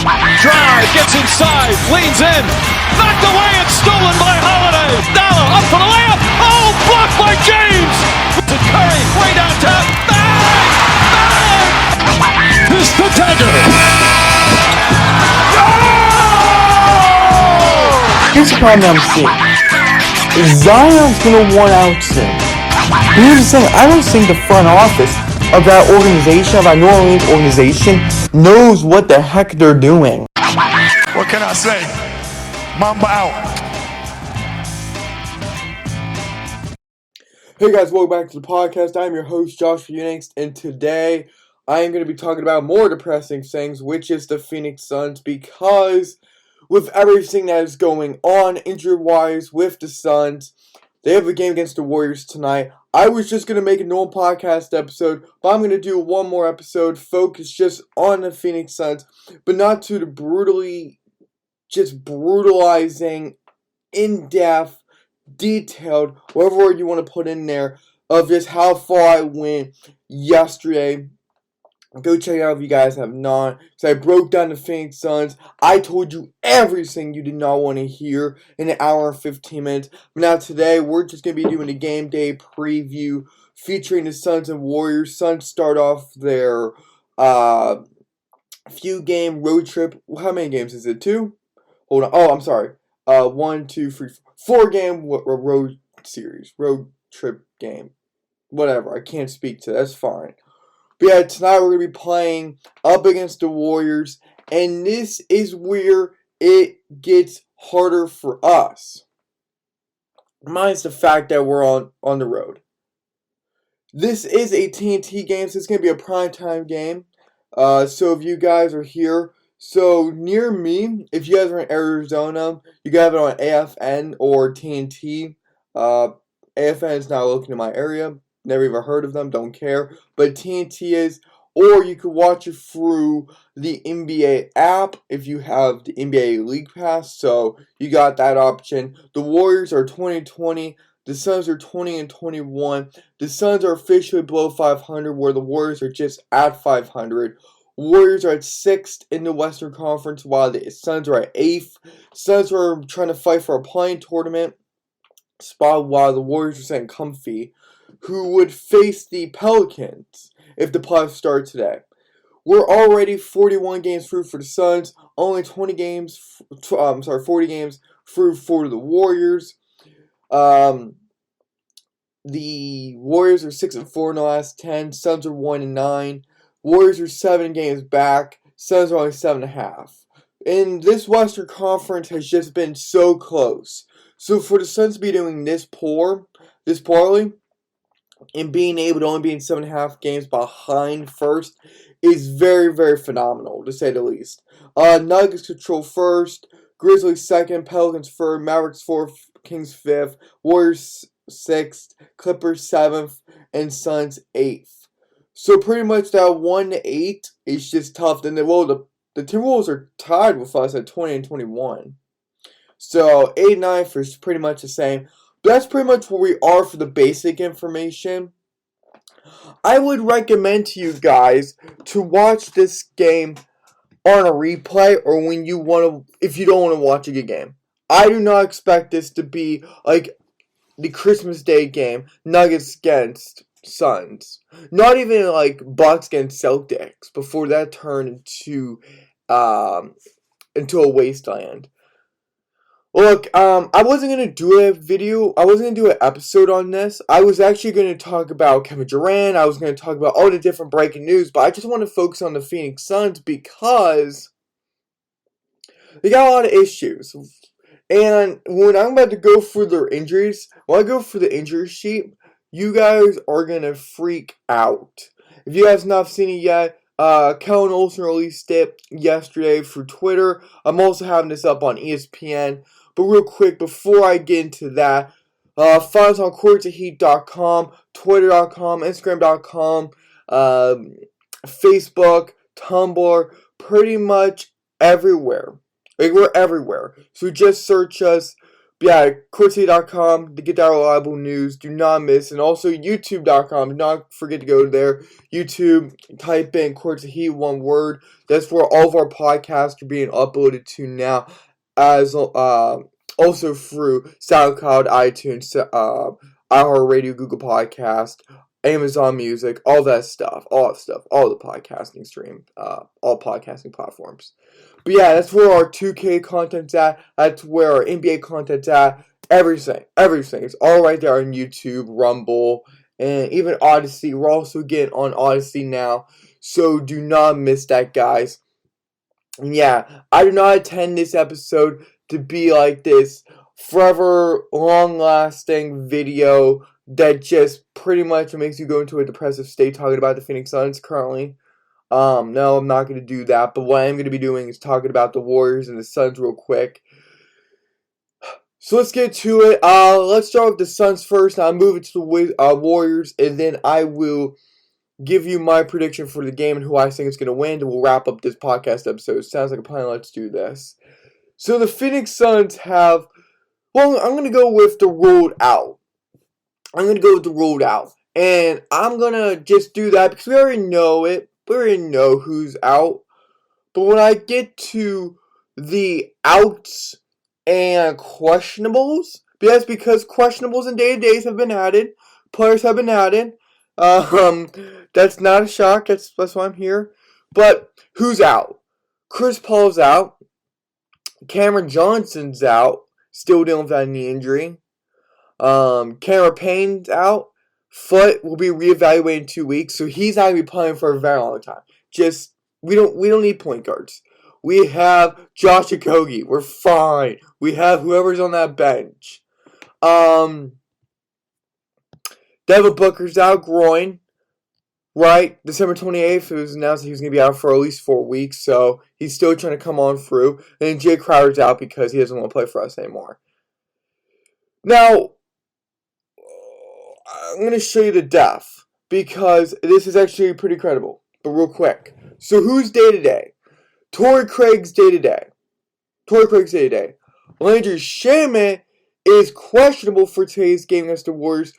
Drive, gets inside, leans in, knocked away and stolen by Holiday. Dollar up for the layup. Oh, blocked by James. To Curry, way downtown. Bang! Bang! This the dagger. Here's the problem I'm seeing. Zion's gonna want out soon. Here's the thing, I don't think the front office of that organization, of that New Orleans organization, knows what the heck they're doing. What can I say? Mamba out. Hey guys, welcome back to the podcast. I'm your host, Josh Phoenix, and today I am going to be talking about more depressing things, which is the Phoenix Suns, because with everything that is going on injury-wise with the Suns, they have a game against the Warriors tonight. I was just going to make a normal podcast episode, but I'm going to do one more episode focused just on the Phoenix Suns, but not to the brutalizing, in-depth, detailed, whatever word you want to put in there, of just how far I went yesterday. Go check it out if you guys have not. So I broke down the Phoenix Suns. I told you everything you did not want to hear in an hour and 15 minutes. But now today, we're just going to be doing a game day preview featuring the Suns and Warriors. Suns start off their few game road trip. How many games is it? 2? Hold on. Oh, I'm sorry. 1, 2, 3, 4 game road series. Road trip game. Whatever. I can't speak to that. That's fine. But yeah, tonight we're going to be playing up against the Warriors, and this is where it gets harder for us. Minus the fact that we're on the road. This is a TNT game, so it's going to be a primetime game. So if you guys are here, so near me, if you guys are in Arizona, you can have it on AFN or TNT. AFN is not located in my area. Never even heard of them, don't care. But TNT is, or you could watch it through the NBA app if you have the NBA League Pass. So you got that option. The Warriors are 20-20. The Suns are 20-21. The Suns are officially below 500, where the Warriors are just at 500. Warriors are at 6th in the Western Conference, while the Suns are at 8th. Suns are trying to fight for a playing tournament spot, while the Warriors are sitting comfy, who would face the Pelicans if the playoffs start today. We're already 41 games through for the Suns, only 40 games through for the Warriors. The Warriors are 6-4 in the last 10. Suns are 1-9. Warriors are 7 games back. Suns are only 7.5. And this Western Conference has just been so close. So for the Suns to be doing this poorly, and being able to only be in 7.5 games behind first is very, very phenomenal, to say the least. Nuggets control first, Grizzlies second, Pelicans third, Mavericks fourth, Kings fifth, Warriors sixth, Clippers seventh, and Suns eighth. So pretty much that 1-8 is just tough. And the Timberwolves are tied with us at 20-21. So 8-9 is pretty much the same. That's pretty much where we are for the basic information. I would recommend to you guys to watch this game on a replay, or if you don't want to watch a good game. I do not expect this to be like the Christmas Day game, Nuggets against Suns. Not even like Bucks against Celtics before that turned into a wasteland. Look, I wasn't going to do a video, I wasn't going to do an episode on this. I was actually going to talk about Kevin Durant, I was going to talk about all the different breaking news, but I just want to focus on the Phoenix Suns because they got a lot of issues. And when I'm about to go through their injuries, when I go through the injury sheet, you guys are going to freak out. If you guys have not seen it yet, Kellen Olsen released it yesterday through Twitter. I'm also having this up on ESPN. But real quick, before I get into that, find us on CourtSideHeat.com, Twitter.com, Instagram.com, Facebook, Tumblr, pretty much everywhere. Like, we're everywhere. So just search us. Yeah, CourtSideHeat.com to get that reliable news. Do not miss. And also YouTube.com. Do not forget to go there. YouTube, type in CourtSideHeat, one word. That's where all of our podcasts are being uploaded to now. As also through SoundCloud, iTunes, iHeartRadio, Google Podcast, Amazon Music, all that stuff. All the podcasting stream, all podcasting platforms. But yeah, that's where our 2K content's at. That's where our NBA content's at. Everything. It's all right there on YouTube, Rumble, and even Odyssey. We're also getting on Odyssey now. So do not miss that, guys. And yeah, I do not intend this episode to be like this forever long-lasting video that just pretty much makes you go into a depressive state talking about the Phoenix Suns currently. No, I'm not going to do that, but what I am going to be doing is talking about the Warriors and the Suns real quick. So let's get to it. Let's start with the Suns first. I'll move it to the Warriors, and then I will give you my prediction for the game and who I think is going to win, and we'll wrap up this podcast episode. Sounds like a plan. Let's do this. So the Phoenix Suns have, well, I'm going to go with the ruled out. And I'm going to just do that because we already know it. We already know who's out. But when I get to the outs and questionables, yes, because questionables and day-to-days have been added, players have been added. That's not a shock. That's why I'm here. But who's out? Chris Paul's out. Cameron Johnson's out. Still dealing with that knee injury. Cameron Payne's out. Foot will be reevaluated in 2 weeks, so he's not going to be playing for a very long time. We don't need point guards. We have Josh Okogie. We're fine. We have whoever's on that bench. Devin Booker's out, groin. Right, December 28th, it was announced that he was going to be out for at least 4 weeks, so he's still trying to come on through. And then Jay Crowder's out because he doesn't want to play for us anymore. Now, I'm going to show you the depth because this is actually pretty credible. But real quick. So who's day-to-day? Torrey Craig's day-to-day. Landry Shamet is questionable for today's game against the Warriors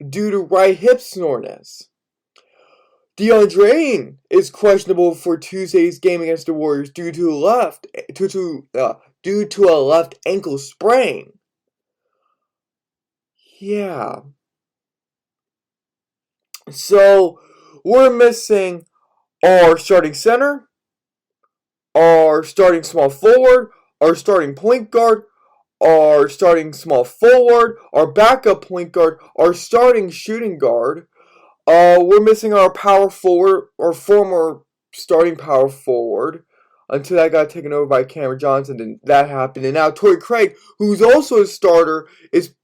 due to right hip soreness. DeAndre Ayton is questionable for Tuesday's game against the Warriors due to a left ankle sprain. Yeah. So, we're missing our starting center, our starting small forward, our starting point guard, our starting small forward, our backup point guard, our starting shooting guard. We're missing our power forward, our former starting power forward, until that got taken over by Cameron Johnson, and that happened. And now Torrey Craig, who's also a starter, is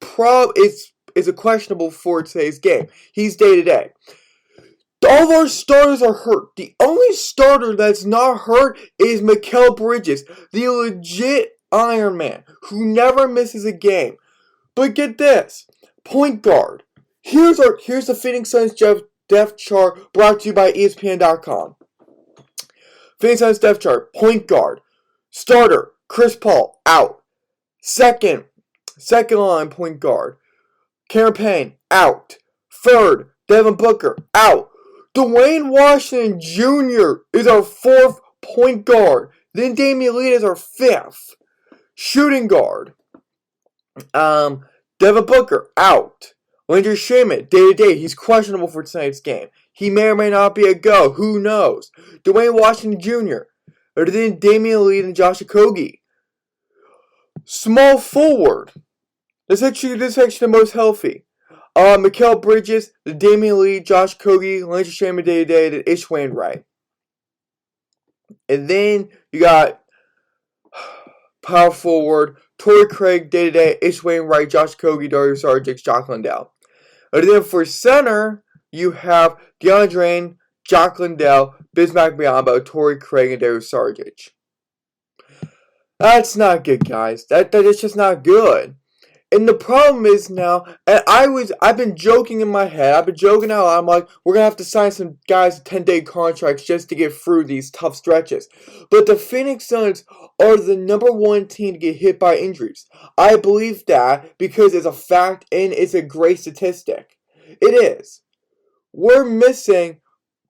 a questionable for today's game. He's day-to-day. All of our starters are hurt. The only starter that's not hurt is Mikal Bridges, the legit Iron Man, who never misses a game. But get this, point guard. Here's the Phoenix Suns depth chart brought to you by ESPN.com. Phoenix Suns depth chart, point guard. Starter, Chris Paul, out. Second line point guard, Cameron Payne, out. Third, Devin Booker, out. Dwayne Washington Jr. is our fourth point guard. Then Damian Lillard is our fifth. Shooting guard, Devin Booker, out. Landry Shamet, day-to-day, he's questionable for tonight's game. He may or may not be a go. Who knows? Dwayne Washington Jr. Or then Damian Lillard and Josh Okogie. Small forward. This is actually the most healthy. Mikal Bridges, the Damian Lillard, Josh Okogie, Landry Shamet day-to-day, and Ish Wainwright. And then you got power forward, Torrey Craig day-to-day, Ish Wainwright, Josh Okogie, Dario Saric, Jock Landale. And then for center, you have DeAndre Ayton, Jock Landale, Bismack Biyombo, Torrey Craig, and Dario Saric. That's not good, guys. That is just not good. And the problem is now, and I've been joking in my head, I've been joking out loud, I'm like, we're gonna have to sign some guys to 10-day contracts just to get through these tough stretches. But the Phoenix Suns are the number one team to get hit by injuries. I believe that because it's a fact and it's a great statistic. It is. We're missing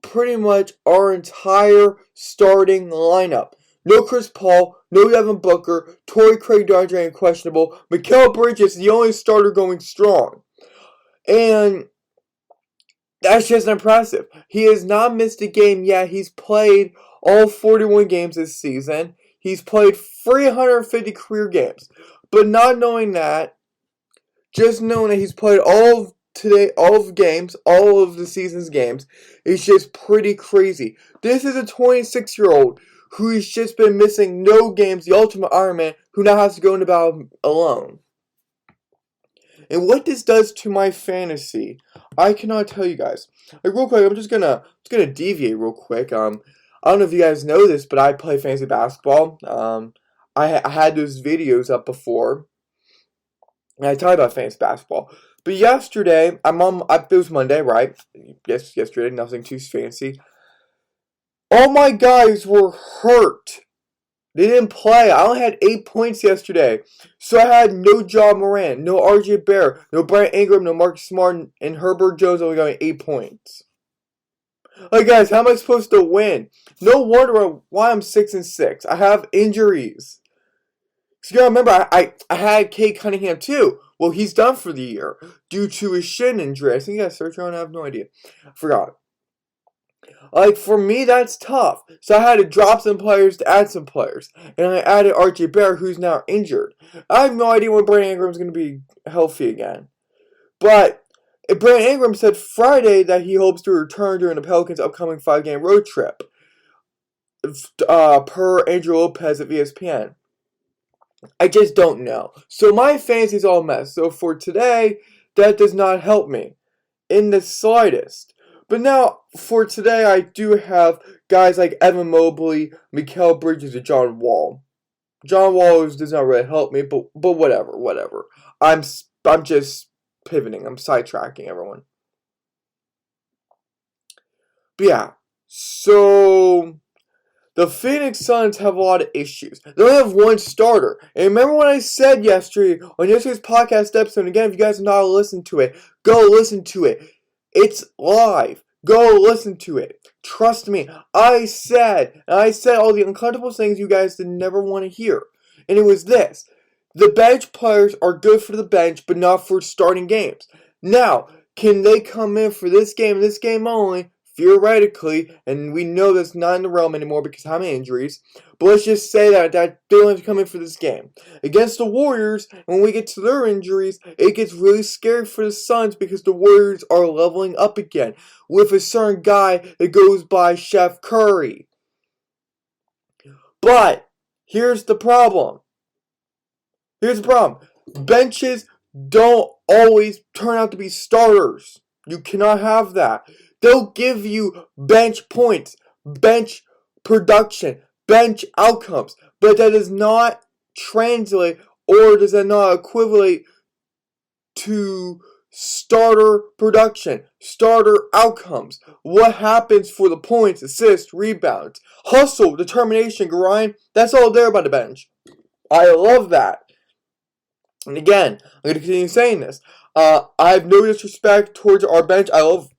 pretty much our entire starting lineup. No Chris Paul, no Devin Booker, Torrey Craig Darndre questionable. Mikal Bridges, the only starter going strong. And that's just impressive. He has not missed a game yet. He's played all 41 games this season. He's played 350 career games. But not knowing that, just knowing that he's played all of the season's games, is just pretty crazy. This is a 26-year-old who has just been missing no games, the ultimate Iron Man, who now has to go into battle alone. And what this does to my fantasy, I cannot tell you guys. Like, real quick, I'm just gonna deviate real quick. I don't know if you guys know this, but I play fantasy basketball. I had those videos up before, and I talked about fantasy basketball. But yesterday, it was Monday, right? Yes, yesterday, nothing too fancy. All my guys were hurt. They didn't play. I only had 8 points yesterday. So I had no Ja Morant, no RJ Barrett, no Brandon Ingram, no Marcus Smart, and Herbert Jones only got 8 points. Like, guys, how am I supposed to win? No wonder why I'm 6-6. I have injuries. So you gotta remember, I had Kate Cunningham too. Well, he's done for the year due to his shin injury. I think you guys search around. I have no idea. I forgot. Like, for me, that's tough. So I had to drop some players to add some players. And I added RJ Barrett, who's now injured. I have no idea when Brandon Ingram's going to be healthy again. But Brandon Ingram said Friday that he hopes to return during the Pelicans' upcoming 5-game road trip. Per Andrew Lopez of ESPN. I just don't know. So my fantasy's all a mess. So for today, that does not help me in the slightest. But now, for today, I do have guys like Evan Mobley, Mikal Bridges, and John Wall. John Wall does not really help me, but whatever. I'm just pivoting. I'm sidetracking everyone. But yeah, so the Phoenix Suns have a lot of issues. They only have one starter. And remember what I said yesterday on yesterday's podcast episode? And again, if you guys have not listened to it, go listen to it. It's live. Go listen to it. Trust me. I said all the uncomfortable things you guys did never want to hear. And it was this. The bench players are good for the bench, but not for starting games. Now, can they come in for this game and this game only? Theoretically, and we know that's not in the realm anymore because of how many injuries. But let's just say that they don't have to come in for this game. Against the Warriors, when we get to their injuries, it gets really scary for the Suns because the Warriors are leveling up again with a certain guy that goes by Chef Curry. But here's the problem. Benches don't always turn out to be starters. You cannot have that. They'll give you bench points, bench production, bench outcomes, but that does not translate or does that not equivalent to starter production, starter outcomes. What happens for the points, assists, rebounds, hustle, determination, grind, that's all there by the bench. I love that. And again, I'm going to continue saying this. I have no disrespect towards our bench. I love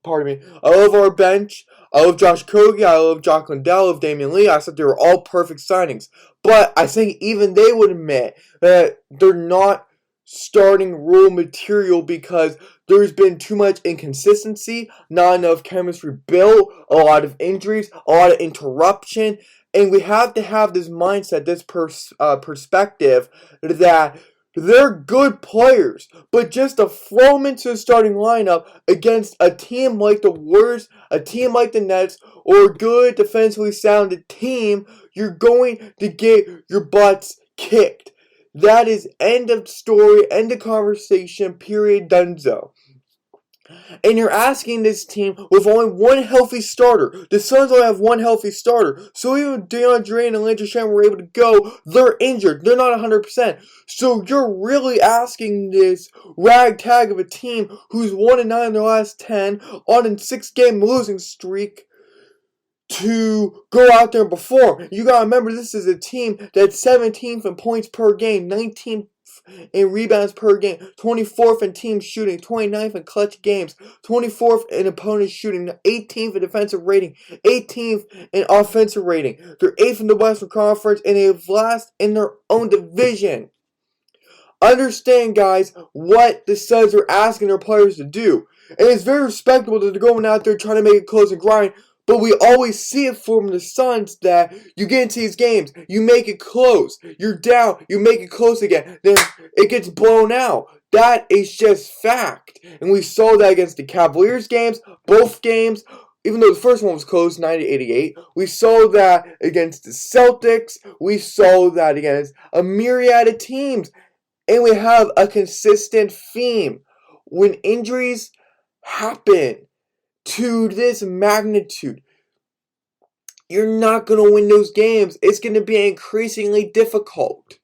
our bench. I love Josh Kogi. I love Jock Lindell. I love Damian Lee. I said they were all perfect signings. But I think even they would admit that they're not starting rule material because there's been too much inconsistency, not enough chemistry built, a lot of injuries, a lot of interruption. And we have to have this mindset, this perspective that they're good players, but just to throw them into the starting lineup against a team like the Warriors, a team like the Nets, or a good defensively sounded team, you're going to get your butts kicked. That is end of story, end of conversation, period, donezo. And you're asking this team with only one healthy starter. The Suns only have one healthy starter. So even if DeAndre and Landry Shamet were able to go, they're injured. They're not 100%. So you're really asking this ragtag of a team who's 1-9 in their last 10 on a 6-game losing streak to go out there and perform. You gotta remember, this is a team that's 17th in points per game, 19th in rebounds per game, 24th in team shooting, 29th in clutch games, 24th in opponent shooting, 18th in defensive rating, 18th in offensive rating. They're 8th in the Western Conference, and they're last in their own division. Understand, guys, what the Suns are asking their players to do. And it's very respectable that they're going out there trying to make it close and grind. But we always see it from the Suns that you get into these games, you make it close, you're down, you make it close again, then it gets blown out. That is just fact. And we saw that against the Cavaliers games, both games, even though the first one was close, 90-88. We saw that against the Celtics. We saw that against a myriad of teams. And we have a consistent theme. When injuries happen to this magnitude, you're not going to win those games. It's going to be increasingly difficult.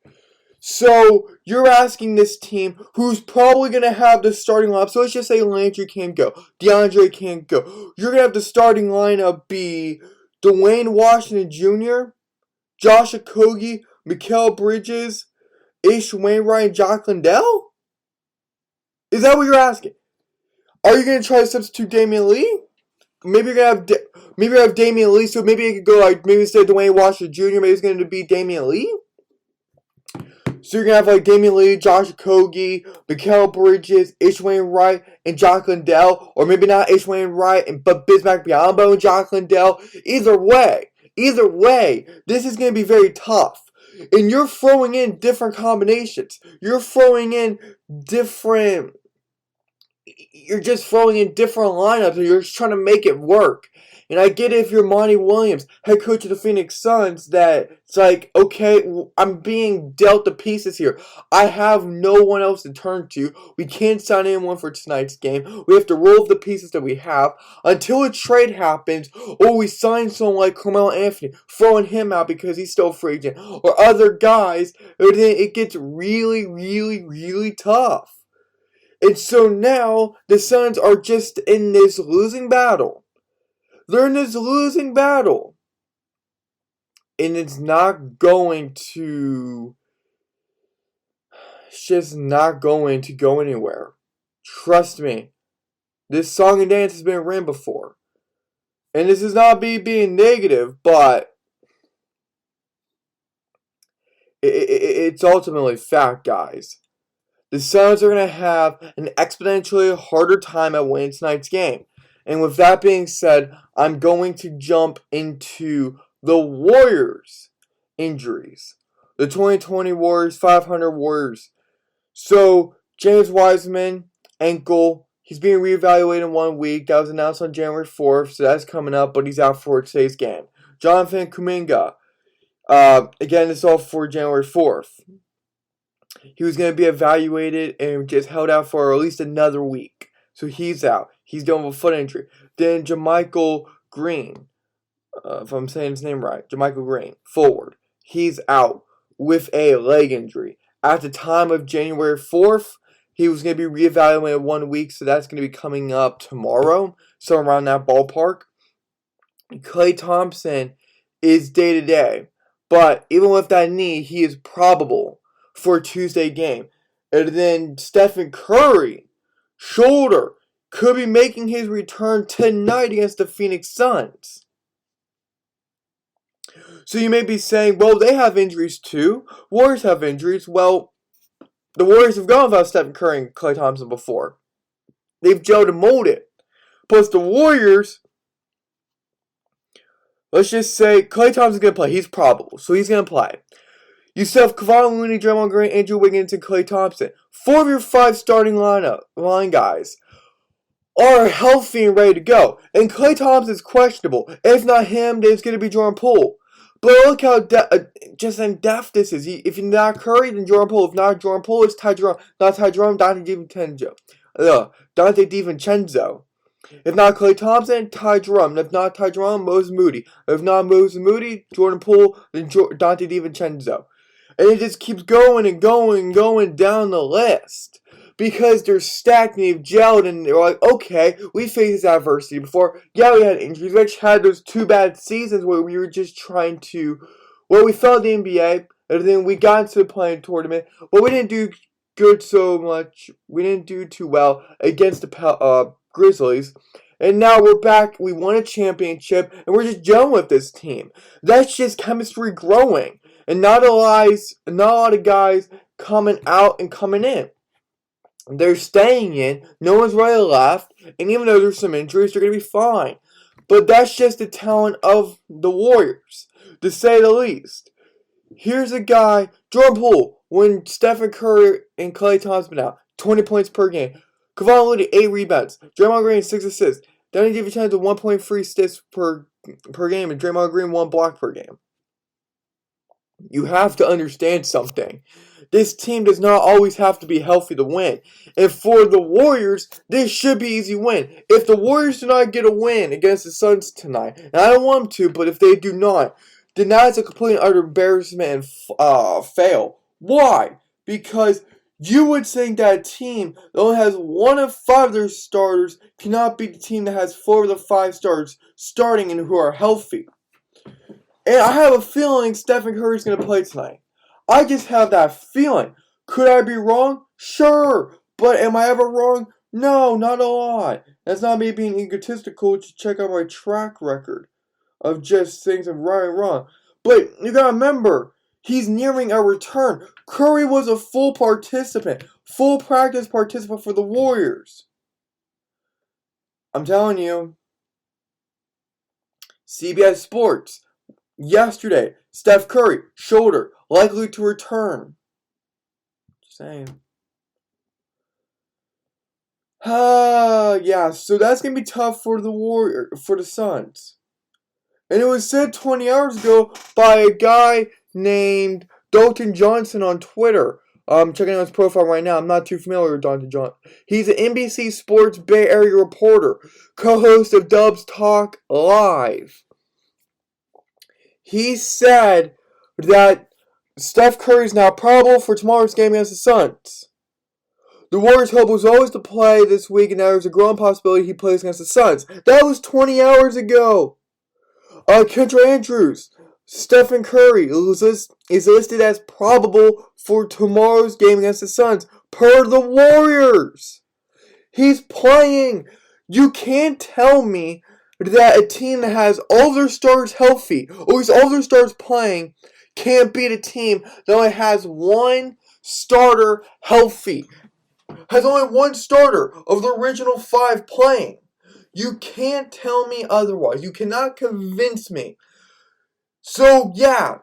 So you're asking this team who's probably going to have the starting lineup. So let's just say Landry can't go. DeAndre can't go. You're going to have the starting lineup be Dwayne Washington Jr., Josh Okogie, Mikal Bridges, Ish Wainwright, and Jock Landale? Is that what you're asking? Are you going to try to substitute Damian Lee? Maybe you're going to have Damian Lee, so maybe it could go like, maybe instead of Dwayne Washington Jr., maybe it's going to be Damian Lee? So you're going to have like Damian Lee, Josh Okogie, Mikal Bridges, Ish Wainwright, and Jock Landale. Or maybe not Ish Wainwright, but Bismack Biyombo and Jock Landale. Either way, this is going to be very tough. And you're throwing in different combinations. You're just throwing in different lineups, and you're just trying to make it work. And I get it if you're Monty Williams, head coach of the Phoenix Suns, that it's like, okay, I'm being dealt the pieces here. I have no one else to turn to. We can't sign anyone for tonight's game. We have to roll the pieces that we have until a trade happens, or we sign someone like Carmelo Anthony, throwing him out because he's still a free agent, or other guys, and then it gets really, really, really tough. And so now, the Suns are just in this losing battle. They're in this losing battle. And it's just not going to go anywhere. Trust me. This song and dance has been written before. And this is not me being negative, but it's ultimately fact, guys. The Suns are going to have an exponentially harder time at winning tonight's game. And with that being said, I'm going to jump into the Warriors injuries. The 2020 Warriors, 500 Warriors. So, James Wiseman, ankle. He's being reevaluated in 1 week. That was announced on January 4th, so that's coming up, but he's out for today's game. Jonathan Kuminga. Again, it's all for January 4th. He was going to be evaluated and just held out for at least another week. So he's out. He's dealing with a foot injury. Then JaMychal Green, if I'm saying his name right, JaMychal Green, forward. He's out with a leg injury. At the time of January 4th, he was going to be reevaluated in 1 week, so that's going to be coming up tomorrow, so around that ballpark. Klay Thompson is day-to-day, but even with that knee, he is probable for a Tuesday game. And then Stephen Curry, shoulder, could be making his return tonight against the Phoenix Suns. So you may be saying, well, they have injuries too. Warriors have injuries. Well, the Warriors have gone without Stephen Curry and Klay Thompson before. They've gelled and molded. Plus the Warriors, let's just say Klay Thompson's going to play. He's probable, so he's going to play. You still have Kevon Looney, Draymond Green, Andrew Wiggins, and Klay Thompson. 4 of your 5 starting line guys are healthy and ready to go. And Klay Thompson's questionable. If not him, then it's going to be Jordan Poole. But look how just in depth this is. If you're not Curry, then Jordan Poole. If not Jordan Poole, it's Ty Jerome. Not Ty Jerome, Donte DiVincenzo. Dante DiVincenzo. If not Klay Thompson, Ty Jerome. If not Ty Jerome, Moses Moody. If not Moses Moody, Jordan Poole, then Dante DiVincenzo. And it just keeps going and going and going down the list. Because they're stacked and they've gelled and they're like, okay, we faced this adversity before. Yeah, we had injuries. We actually had those 2 bad seasons where we were just trying to, well, we failed the NBA, and then we got into the playing tournament. Well, we didn't do good so much. We didn't do too well against the Grizzlies. And now we're back. We won a championship, and we're just gelling with this team. That's just chemistry growing. And not a lot of guys coming out and coming in. They're staying in. No one's really left. And even though there's some injuries, they're going to be fine. But that's just the talent of the Warriors, to say the least. Here's a guy, Jordan Poole, when Stephen Curry and Klay Thompson out, 20 points per game. Kevon Looney, 8 rebounds. Draymond Green, 6 assists. Donnie DiVincenzo, 1.3 assists per game. And Draymond Green, 1 block per game. You have to understand something. This team does not always have to be healthy to win. And for the Warriors, this should be an easy win. If the Warriors do not get a win against the Suns tonight, and I don't want them to, but if they do not, then that's a complete and utter embarrassment and fail. Why? Because you would think that a team that only has 1 of 5 of their starters cannot beat the team that has 4 of the 5 starters starting and who are healthy. And I have a feeling Stephen Curry's going to play tonight. I just have that feeling. Could I be wrong? Sure. But am I ever wrong? No, not a lot. That's not me being egotistical. Just check out my track record of just things I'm right and wrong. But you gotta remember, he's nearing a return. Curry was a full participant, full practice participant for the Warriors. I'm telling you. CBS Sports. Yesterday, Steph Curry, shoulder, likely to return. Just saying. Yeah, so that's going to be tough for the Suns. And it was said 20 hours ago by a guy named Dalton Johnson on Twitter. I'm checking out his profile right now. I'm not too familiar with Dalton Johnson. He's an NBC Sports Bay Area reporter, co-host of Dubs Talk Live. He said that Steph Curry is now probable for tomorrow's game against the Suns. The Warriors' hope was always to play this week, and now there's a growing possibility he plays against the Suns. That was 20 hours ago. Kendra Andrews, Stephen Curry is listed as probable for tomorrow's game against the Suns, per the Warriors. He's playing. You can't tell me that a team that has all their stars healthy, or at least all their stars playing, can't beat a team that only has 1 starter healthy. Has only 1 starter of the original 5 playing. You can't tell me otherwise. You cannot convince me. So, yeah,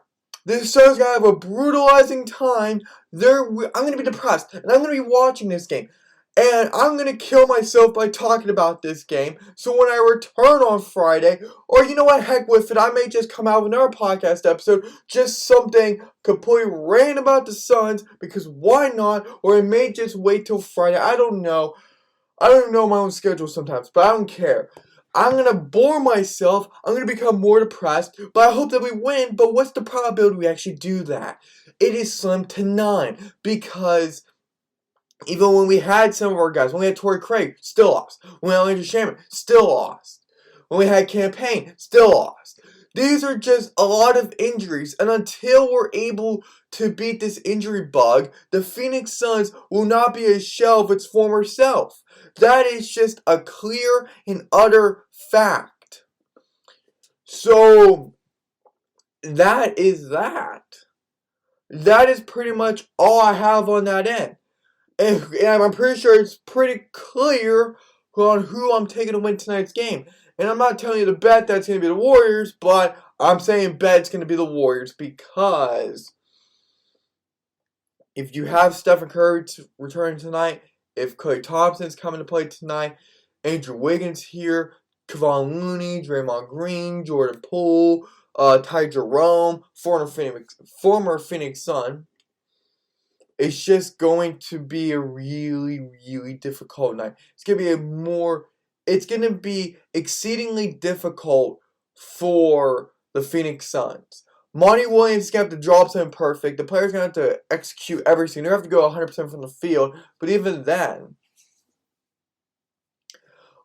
the Suns are going to have a brutalizing time. I'm going to be depressed, and I'm going to be watching this game. And I'm going to kill myself by talking about this game. So when I return on Friday, or you know what, heck with it, I may just come out with another podcast episode, just something completely random about the Suns, because why not? Or I may just wait till Friday. I don't know. I don't even know my own schedule sometimes, but I don't care. I'm going to bore myself. I'm going to become more depressed, but I hope that we win. But what's the probability we actually do that? It is slim to none, because even when we had some of our guys, when we had Torrey Craig, still lost. When we had Landry Shaman, still lost. When we had Campaign, still lost. These are just a lot of injuries, and until we're able to beat this injury bug, the Phoenix Suns will not be a shell of its former self. That is just a clear and utter fact. So, that is that. That is pretty much all I have on that end. And I'm pretty sure it's pretty clear on who I'm taking to win tonight's game. And I'm not telling you to bet that's going to be the Warriors, but I'm saying bet it's going to be the Warriors, because if you have Stephen Curry returning tonight, if Klay Thompson's coming to play tonight, Andrew Wiggins here, Kevon Looney, Draymond Green, Jordan Poole, Ty Jerome, former Phoenix Sun, it's just going to be a really, really difficult night. It's going to be exceedingly difficult for the Phoenix Suns. Monty Williams is going to have to drop something perfect. The players are going to have to execute everything. They're going to have to go 100% from the field. But even then,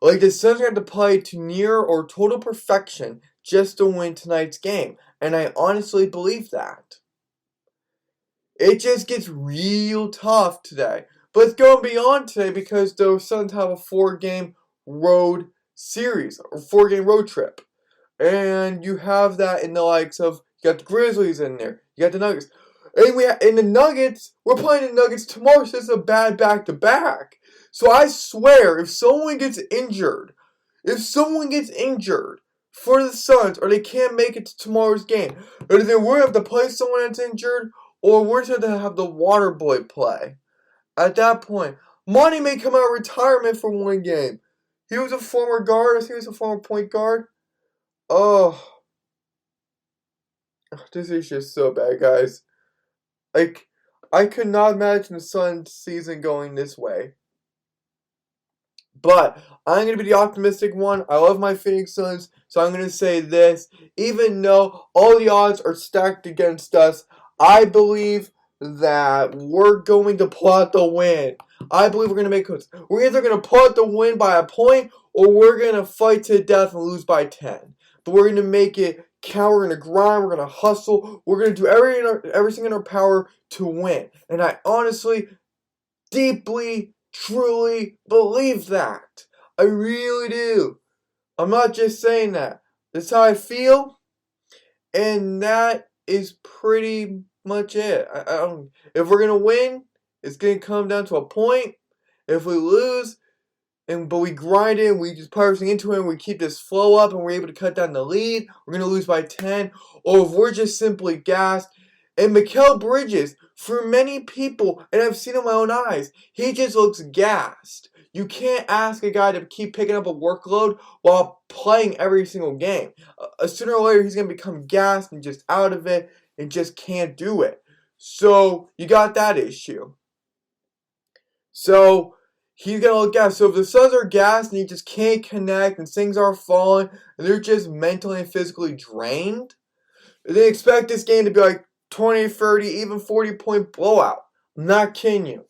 like, the Suns are going to have to play to near or total perfection just to win tonight's game. And I honestly believe that. It just gets real tough today. But it's going beyond today because the Suns have a 4-game road series, or 4-game road trip. And you have that in the likes of, you got the Grizzlies in there, you got the Nuggets. And in the Nuggets, we're playing the Nuggets tomorrow, so it's a bad back-to-back. So I swear, if someone gets injured for the Suns, or they can't make it to tomorrow's game, either we're going to have to play someone that's injured, or we're going to have the water boy play. At that point, Monty may come out of retirement for one game. He was a former guard, I think he was a former point guard. Oh, this is just so bad, guys. Like, I could not imagine the Suns season going this way. But I'm going to be the optimistic one. I love my Phoenix Suns, so I'm going to say this. Even though all the odds are stacked against us, I believe that we're going to pull out the win. I believe we're going to make it. We're either going to pull out the win by a point, or we're going to fight to death and lose by 10. But we're going to make it count. We're going to grind. We're going to hustle. We're going to do everything in our power to win. And I honestly, deeply, truly believe that. I really do. I'm not just saying that. That's how I feel. And that is pretty much it. If we're going to win, it's going to come down to a point. If we lose, but we grind it, and we just put everything into it, and we keep this flow up, and we're able to cut down the lead, we're going to lose by 10. Or if we're just simply gassed. And Mikal Bridges, for many people, and I've seen it with my own eyes, he just looks gassed. You can't ask a guy to keep picking up a workload while playing every single game. Sooner or later, he's going to become gassed and just out of it and just can't do it. So, you got that issue. So, he's going to look gassed. So, if the Suns are gassed and he just can't connect and things are falling and they're just mentally and physically drained, they expect this game to be like 20, 30, even 40-point blowout. I'm not kidding you.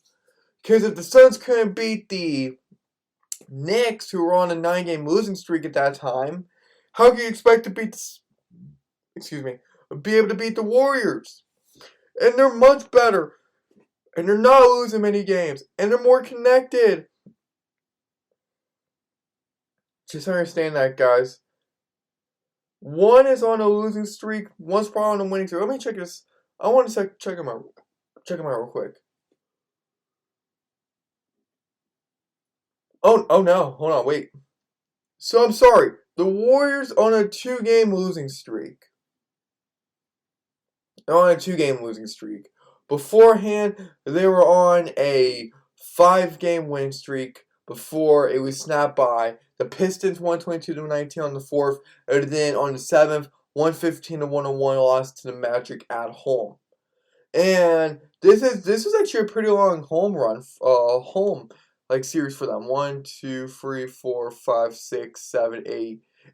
Because if the Suns couldn't beat the Knicks, who were on a 9-game losing streak at that time, how can you expect to be able to beat the Warriors? And they're much better. And they're not losing many games. And they're more connected. Just understand that, guys. One is on a losing streak. One's probably on a winning streak. Let me check this. I want to check him out. Check him out real quick. Oh no. Hold on. Wait. So I'm sorry. The Warriors on a 2-game losing streak. They're on a 2-game losing streak. Beforehand, they were on a 5-game win streak before it was snapped by the Pistons 122-19 on the 4th, and then on the 7th, 115-101 lost to the Magic at home. And this is actually a pretty long home run, series for them. 1, 2, 3, 4, 5, 6, 7,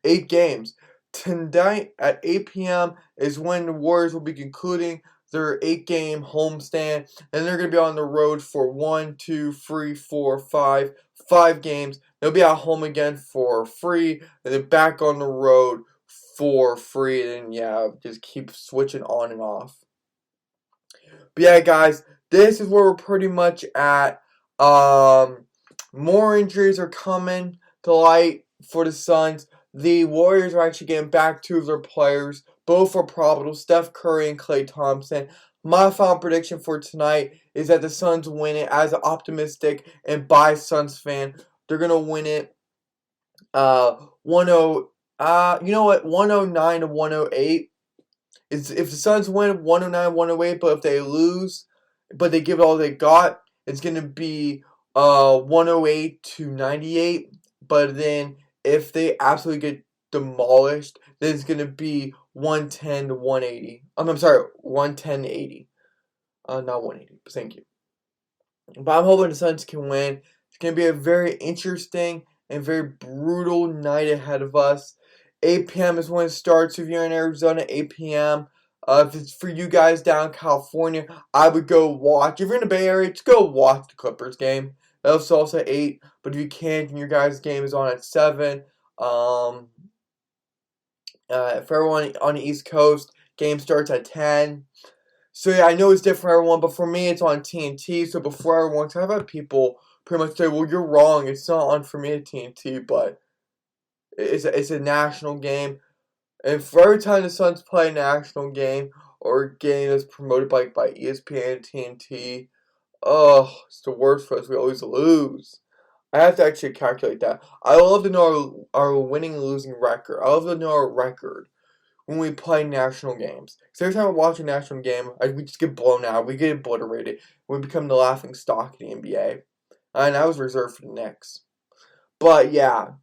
8 games. Tonight at 8 p.m. is when the Warriors will be concluding their 8-game homestand, and they're going to be on the road for 1, 2, 3, 4, 5 games. They'll be at home again for free, and then back on the road for free, and just keep switching on and off. But yeah, guys, this is where we're pretty much at. More injuries are coming to light for the Suns. The Warriors are actually getting back 2 of their players. Both are probable, Steph Curry and Klay Thompson. My final prediction for tonight is that the Suns win it. As an optimistic and biased Suns fan, they're going to win it 109-108. If the Suns win, 109-108, but if they lose, but they give it all they got, it's going to be 108-98. But then if they absolutely get demolished, then it's going to be 110-180. I'm sorry, 110-80. Not 180. Thank you. But I'm hoping the Suns can win. It's going to be a very interesting and very brutal night ahead of us. 8 p.m. is when it starts. If you're in Arizona, 8 p.m. If it's for you guys down in California, I would go watch. If you're in the Bay Area, just go watch the Clippers game. That's also 8. But if you can't, and your guys' game is on at 7. For everyone on the East Coast, game starts at 10. So yeah, I know it's different for everyone, but for me, it's on TNT. So before everyone, because I've had people pretty much say, "Well, you're wrong. It's not on for me at TNT," but it's a national game, and for every time the Suns play a national game or a game that's promoted by ESPN and TNT, oh, it's the worst for us. We always lose. I have to actually calculate that. I would love to know our winning and losing record. I love to know our record when we play national games. Because every time I watch a national game, we just get blown out. We get obliterated. We become the laughing stock in the NBA. And that was reserved for the Knicks. But yeah,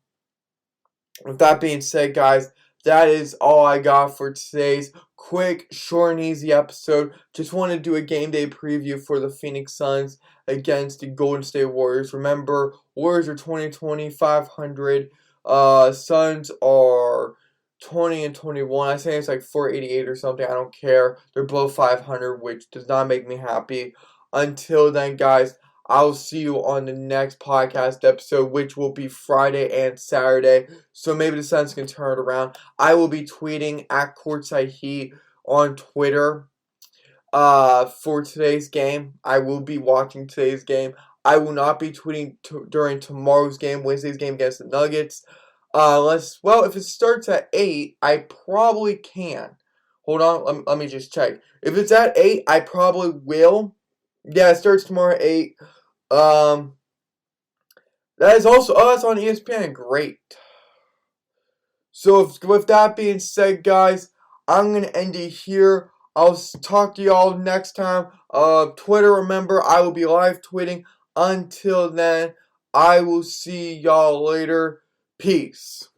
with that being said, guys, that is all I got for today's quick, short, and easy episode. Just want to do a game day preview for the Phoenix Suns against the Golden State Warriors. Remember, Warriors are 20-500. Suns are 20-21. I think it's like 488 or something. I don't care. They're below 500, which does not make me happy. Until then, guys, I'll see you on the next podcast episode, which will be Friday and Saturday. So maybe the Suns can turn it around. I will be tweeting at CourtSideHeat on Twitter for today's game. I will be watching today's game. I will not be tweeting during tomorrow's game, Wednesday's game against the Nuggets. If it starts at 8, I probably can. Hold on, let me just check. If it's at 8, I probably will. Yeah, it starts tomorrow at 8. That is also, that's on ESPN. Great. So, with that being said, guys, I'm going to end it here. I'll talk to y'all next time. Twitter, remember, I will be live tweeting. Until then, I will see y'all later. Peace.